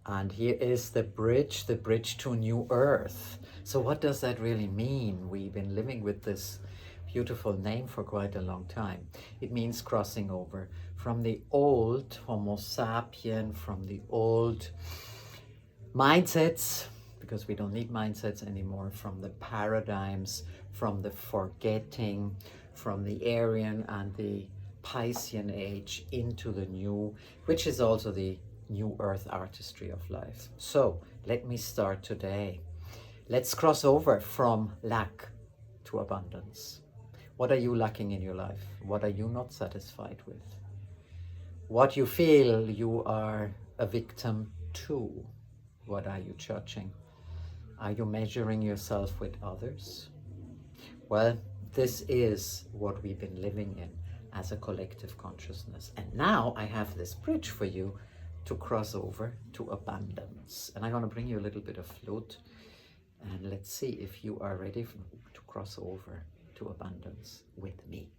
And here is the bridge to new earth. So what does that really mean? We've been living with this beautiful name for quite a long time. It means crossing over from the old Homo sapien, from the old mindsets, because we don't need mindsets anymore, from the paradigms, from the forgetting, from the Aryan and the Piscean age into the new, which is also the new earth artistry of life. So let me start today. Let's cross over from lack to abundance. What are you lacking in your life? What are you not satisfied with? What you feel you are a victim to? What are you judging? Are you measuring yourself with others? Well, this is what we've been living in as a collective consciousness. And now I have this bridge for you to cross over to abundance. And I'm going to bring you a little bit of flute. And let's see if you are ready to cross over to abundance with me.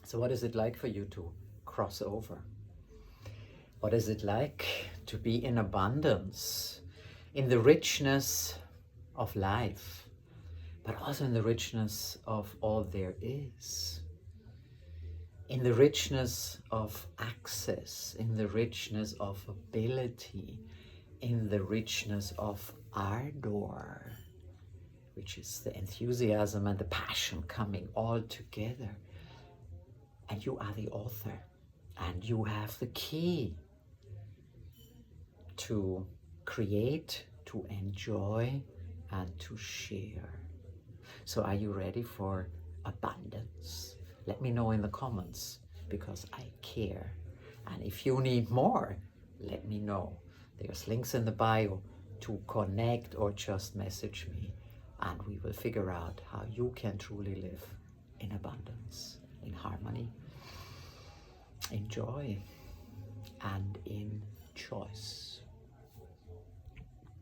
So what is it like for you to cross over? What is it like to be in abundance, in the richness of life, but also in the richness of all there is, in the richness of access, in the richness of ability, in the richness of ardor, which is the enthusiasm and the passion coming all together. And you are the author, and you have the key to create, to enjoy, and to share. So are you ready for abundance? Let me know in the comments, because I care. And if you need more, let me know. There's links in the bio to connect or just message me, and we will figure out how you can truly live in abundance, in harmony, in joy, and in choice.